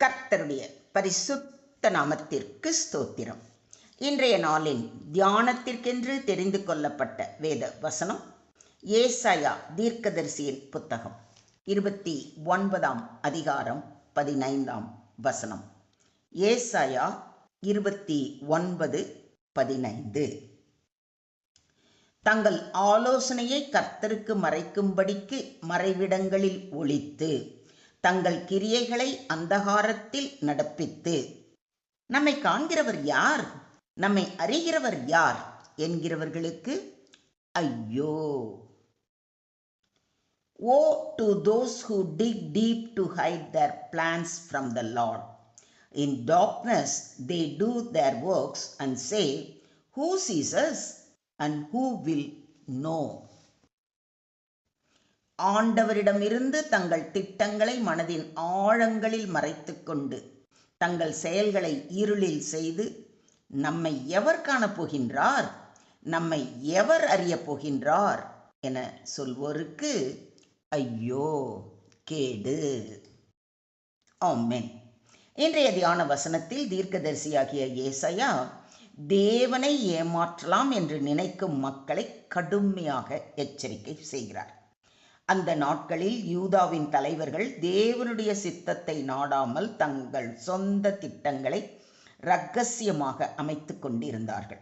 கர்த்தருடைய பரிசுத்த நாமத்திற்கு ஸ்தோத்திரம். இன்றைய நாளின் தியானத்திற்கென்று தெரிந்து கொள்ளப்பட்ட வேத வசனம் ஏசாயா தீர்க்கதரிசியின் புத்தகம் 29ஆம் அதிகாரம் 15ஆம் வசனம். ஏசாயா 29:15. தங்கள் ஆலோசனையை கர்த்தருக்கு மறைக்கும்படிக்கு மறைவிடங்களில் ஒளித்து தங்கள் கிரியைகளை அந்தகாரத்தில் நடப்பித்து நம்மை காண்கிறவர் யார், நம்மை அறிகிறவர் யார் என்கிறவர்களுக்கு ஐயோ! Woe to those who dig deep to hide their plans from the Lord. In darkness they do their works and say, who sees us and who will know? ஆண்டவரிடமிருந்து தங்கள் திட்டங்களை மனதின் ஆழங்களில் மறைத்துக்கொண்டு தங்கள் செயல்களை இருளில் செய்து நம்மை எவர் காணப்போகின்றார், நம்மை எவர் அறியப் போகின்றார் என சொல்வோருக்கு ஐயோ, கேடு. ஆமென். இன்றைய தியான வசனத்தில் தீர்க்கதரிசியாகிய ஏசாயா தேவனை ஏமாற்றலாம் என்று நினைக்கும் மக்களை கடுமையாக எச்சரிக்கை செய்கிறார். அந்த நாட்களில் யூதாவின் தலைவர்கள் தேவனுடைய சித்தத்தை நாடாமல் தங்கள் சொந்த திட்டங்களை இரகசியமாக அமைத்து கொண்டிருந்தார்கள்.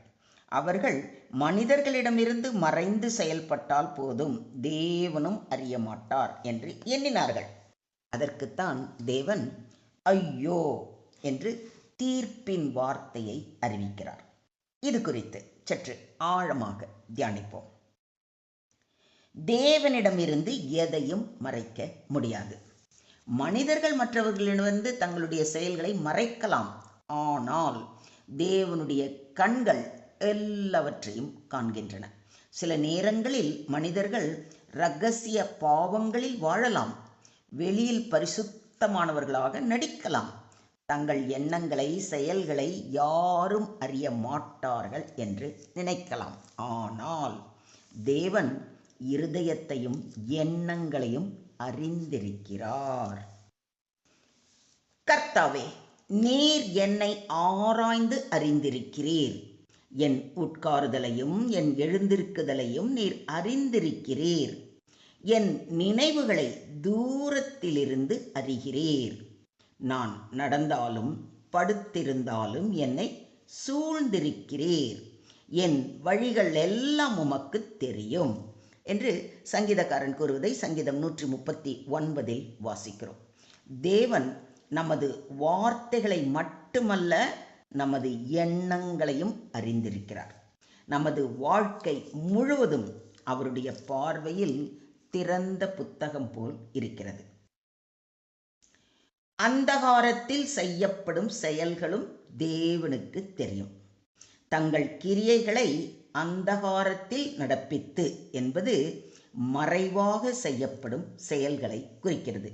அவர்கள் மனிதர்களிடமிருந்து மறைந்து செயல்பட்டால் போதும், தேவனும் அறிய மாட்டார் என்று எண்ணினார்கள். அதற்குத்தான் தேவன் ஐயோ என்று தீர்ப்பின் வார்த்தையை அறிவிக்கிறார். இது குறித்து சற்று ஆழமாக தியானிப்போம். தேவனிடமிருந்து எதையும் மறைக்க முடியாது. மனிதர்கள் மற்றவர்களிடமிருந்து தங்களுடைய செயல்களை மறைக்கலாம், ஆனால் தேவனுடைய கண்கள் எல்லாவற்றையும் காண்கின்றன. சில நேரங்களில் மனிதர்கள் இரகசிய பாவங்களில் வாழலாம், வெளியில் பரிசுத்தமானவர்களாக நடிக்கலாம், தங்கள் எண்ணங்களை செயல்களை யாரும் அறிய மாட்டார்கள் என்று நினைக்கலாம். ஆனால் தேவன் இருதயத்தையும் எண்ணங்களையும் அறிந்திருக்கிறார். கர்த்தாவே, நீர் என்னை ஆராய்ந்து அறிந்திருக்கிறீர், என் உட்காருதலையும் என் எழுந்திருக்குதலையும் நீர் அறிந்திருக்கிறீர், என் நினைவுகளை தூரத்திலிருந்து அறிகிறீர். நான் நடந்தாலும் படுத்திருந்தாலும் என்னை சூழ்ந்திருக்கிறீர், என் வழிகள் எல்லாம் உமக்கு தெரியும் என்று சங்கீதக்காரன் கூறுவதை சங்கீதம் 139 வாசிக்கிறோம். தேவன் நமது வார்த்தைகளை மட்டுமல்ல, நமது எண்ணங்களையும் அறிந்திருக்கிறார். நமது வாழ்க்கை முழுவதும் அவருடைய பார்வையில் திறந்த புத்தகம் போல் இருக்கிறது. அந்தகாரத்தில் செய்யப்படும் செயல்களும் தேவனுக்கு தெரியும். தங்கள் கிரியைகளை அந்தகாரத்தில் நடப்பித்து என்பது மறைவாக செய்யப்படும் செயல்களை குறிக்கிறது.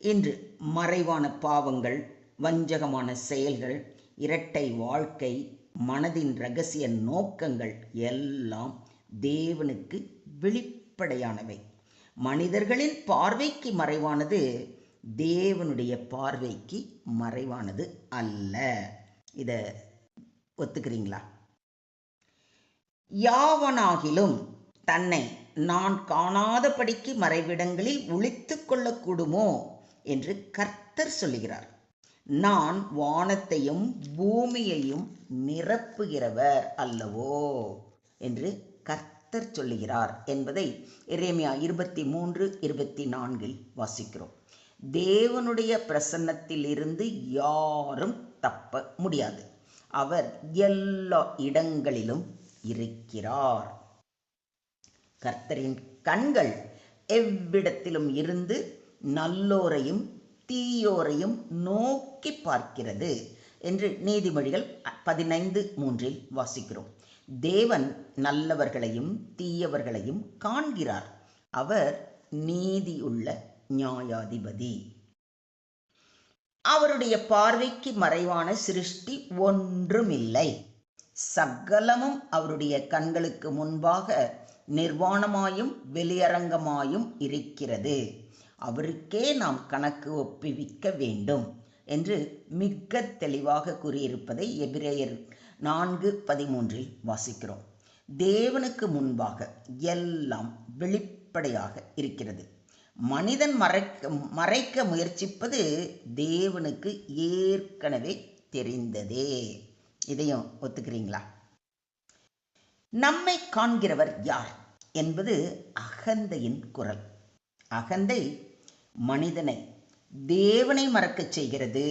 இன்று மறைவான பாவங்கள், வஞ்சகமான செயல்கள், இரட்டை வாழ்க்கை, மனதின் இரகசிய நோக்கங்கள் எல்லாம் தேவனுக்கு வெளிப்படையானவை. மனிதர்களின் பார்வைக்கு மறைவானது தேவனுடைய பார்வைக்கு மறைவானது அல்ல. இதை ஒத்துக்கிறீங்களா? யாவனாகிலும் தன்னை நான் காணாதபடிக்கு மறைவிடங்களில் ஒளித்து கொள்ளக்கூடுமோ என்று கர்த்தர் சொல்லுகிறார். நான் வானத்தையும் பூமியையும் நிரப்புகிறவர் அல்லவோ என்று கர்த்தர் சொல்லுகிறார் என்பதை எரேமியா 23:24 வாசிக்கிறோம். தேவனுடைய பிரசன்னத்தில் இருந்து யாரும் தப்ப முடியாது. அவர் எல்லா இடங்களிலும் இருக்கிறார். கர்த்தரின் கண்கள் எவ்விடத்திலும் இருந்து நல்லோரையும் தீயோரையும் நோக்கி பார்க்கிறது என்று நீதிமொழிகள் 15:3 வாசிக்கிறோம். தேவன் நல்லவர்களையும் தீயவர்களையும் காண்கிறார். அவர் நீதியுள்ள நியாயாதிபதி. அவருடைய பார்வைக்கு மறைவான சிருஷ்டி ஒன்றுமில்லை. சகலமும் அவருடைய கண்களுக்கு முன்பாக நிர்வாணமாயும் வெளியரங்கமாயும் இருக்கிறது. அவருக்கே நாம் கணக்கு ஒப்புவிக்க வேண்டும். என்று மிக தெளிவாக கூறியிருப்பதை எபிரேயர் 4:13 வாசிக்கிறோம். தேவனுக்கு முன்பாக எல்லாம் வெளிப்படையாக இருக்கிறது. மனிதன் மறைக்க முயற்சிப்பது தேவனுக்கு ஏற்கனவே தெரிந்ததே. இதையும் ஒத்துக்கிறீங்களா? நம்மை காண்கிறவர் யார் என்பது அகந்தையின் குரல். அகந்தை மனிதனை தேவனை மறக்கச் செய்கிறது,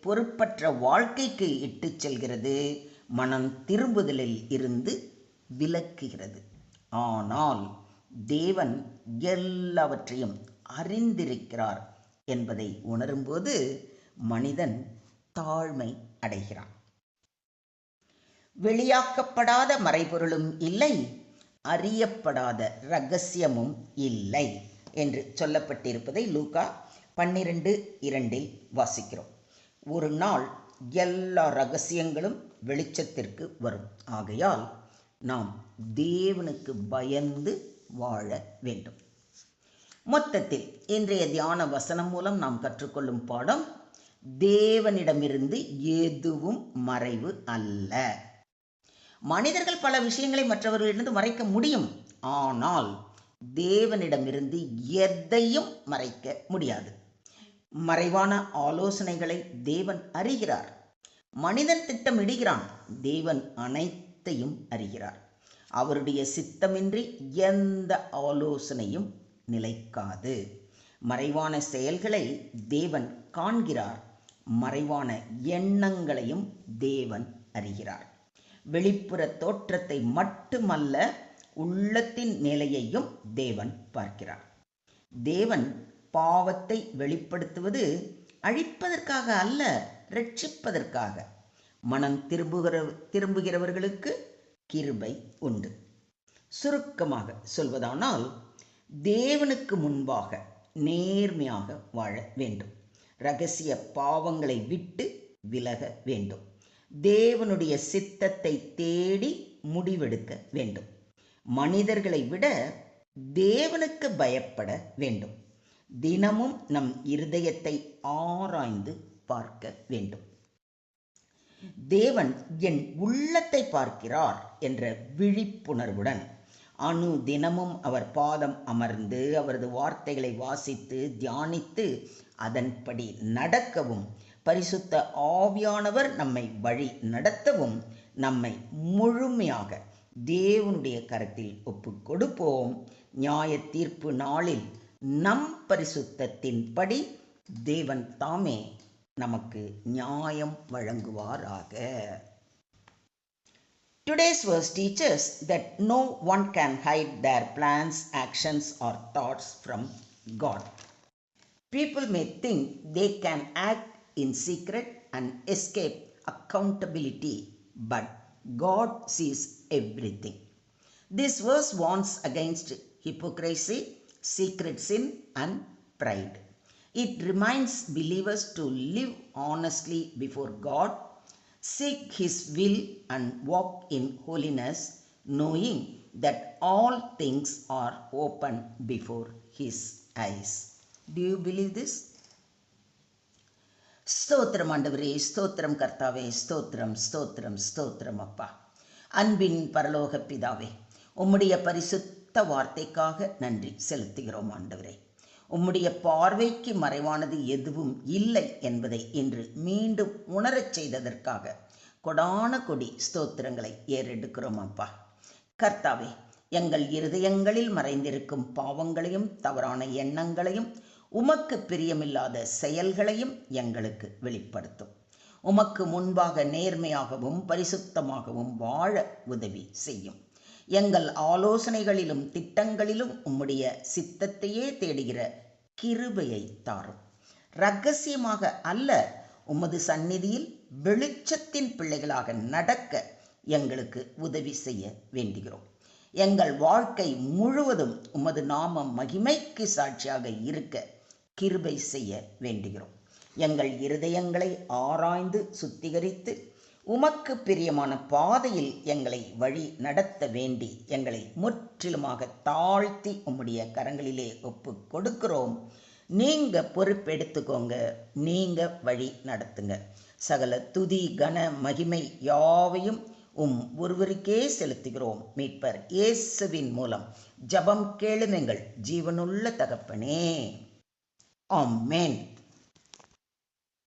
பொறுப்பற்ற வாழ்க்கைக்கு இட்டுச் செல்கிறது, மனம் திரும்புதலில் இருந்து விலக்குகிறது. ஆனால் தேவன் எல்லாவற்றையும் அறிந்திருக்கிறார் என்பதை உணரும்போது மனிதன் தாழ்மை அடைகிறான். வெளியாக்கப்படாத மறைபொருளும் இல்லை, அறியப்படாத இரகசியமும் இல்லை என்று சொல்லப்பட்டிருப்பதை லூக்கா 12:2 வாசிக்கிறோம். ஒரு நாள் எல்லா இரகசியங்களும் வெளிச்சத்திற்கு வரும். ஆகையால் நாம் தேவனுக்கு பயந்து வாழ வேண்டும். மொத்தத்தில் இன்றைய தியான வசனம் மூலம் நாம் கற்றுக்கொள்ளும் பாடம், தேவனிடமிருந்து எதுவும் மறைவு அல்ல. மனிதர்கள் பல விஷயங்களை மற்றவர்களிடமிருந்து மறைக்க முடியும், ஆனால் தேவனிடமிருந்து எதையும் மறைக்க முடியாது. மறைவான ஆலோசனைகளை தேவன் அறிகிறார். மனிதன் திட்டமிடுகிறான், தேவன் அனைத்தையும் அறிகிறார். அவருடைய சித்தமின்றி எந்த ஆலோசனையும் நிலைக்காது. மறைவான செயல்களை தேவன் காண்கிறார், மறைவான எண்ணங்களையும் தேவன் அறிகிறார். வெளிப்புற தோற்றத்தை மட்டுமல்ல, உள்ளத்தின் நிலையையும் தேவன் பார்க்கிறார். தேவன் பாவத்தை வெளிப்படுத்துவது அழிப்பதற்காக அல்ல, ரட்சிப்பதற்காக. மனம் திரும்புகிறவர்களுக்கு கிருபை உண்டு. சுருக்கமாக சொல்வதானால், தேவனுக்கு முன்பாக நேர்மையாக வாழ வேண்டும். இரகசிய பாவங்களை விட்டு விலக வேண்டும். தேவனுடைய சித்தத்தை தேடி முடிவெடுக்க வேண்டும். மனிதர்களை விட தேவனுக்கு பயப்பட வேண்டும். தினமும் நம் இருதயத்தை ஆராய்ந்து பார்க்க வேண்டும். தேவன் என் உள்ளத்தை பார்க்கிறார் என்ற விழிப்புணர்வுடன் தினமும் அவர் பாதம் அமர்ந்து அவரது வார்த்தைகளை வாசித்து தியானித்து அதன்படி நடக்கவும், பரிசுத்த ஆவியானவர் நம்மை வழி நடத்தவும் நம்மை முழுமையாக தேவனுடைய கரத்தில் ஒப்பு கொடுப்போம். நியாய தீர்ப்பு நாளில் நம் பரிசுத்தத்தின்படி தேவன் தாமே நமக்கு நியாயம் வழங்குவாராக. Today's verse teaches that no one can hide their plans, actions or thoughts from God. People may think they can act in secret and escape accountability, but God sees everything. This verse warns against hypocrisy, secret sin and pride. It reminds believers to live honestly before God, seek His will and walk in holiness, knowing that all things are open before His eyes. Do you believe this? ஸ்தோத்திரம் ஆண்டவரே, ஸ்தோத்திரம் கர்த்தாவே, ஸ்தோத்திரம் ஸ்தோத்திரம் ஸ்தோத்திரம் அப்பா. அன்பின் பரலோக பிதாவே, உம்முடைய பரிசுத்த வார்த்தைக்காக நன்றி செலுத்துகிறோம் ஆண்டவரே. உம்முடைய பார்வைக்கு மறைவானது எதுவும் இல்லை என்பதை இன்று மீண்டும் உணரச் செய்ததற்காக கொடான கொடி ஸ்தோத்திரங்களை ஏறெடுக்கிறோம் அப்பா. கர்த்தாவே, எங்கள் இருதயங்களில் மறைந்திருக்கும் பாவங்களையும் தவறான எண்ணங்களையும் உமக்கு பிரியமில்லாத செயல்களையும் எங்களுக்கு வெளிப்படுத்தும். உமக்கு முன்பாக நேர்மையாகவும் பரிசுத்தமாகவும் வாழ உதவி செய்யும். எங்கள் ஆலோசனைகளிலும் திட்டங்களிலும் உம்முடைய சித்தத்தையே தேடுகிற கிருபையை தாரும். இரகசியமாக அல்ல, உமது சந்நிதியில் வெளிச்சத்தின் பிள்ளைகளாக நடக்க எங்களுக்கு உதவி செய்ய வேண்டுகிறோம். எங்கள் வாழ்க்கை முழுவதும் உமது நாம மகிமைக்கு சாட்சியாக இருக்க கிருபை செய்ய வேண்டுகிறோம். எங்கள் இருதயங்களை ஆராய்ந்து சுத்திகரித்து உமக்கு பிரியமான பாதையில் எங்களை வழி நடத்த வேண்டி எங்களை முற்றிலுமாக தாழ்த்தி உம்முடைய கரங்களிலே ஒப்பு கொடுக்கிறோம். நீங்க பொறுப்பெடுத்துக்கோங்க, நீங்க வழி நடத்துங்க. சகல துதி கன மகிமை யாவையும் ஒருவருக்கே செலுத்துகிறோம். மீட்பர் இயேசுவின் மூலம் ஜெபம் கேளும் எங்கள் ஜீவனுள்ள தகப்பனே. ஆமென்.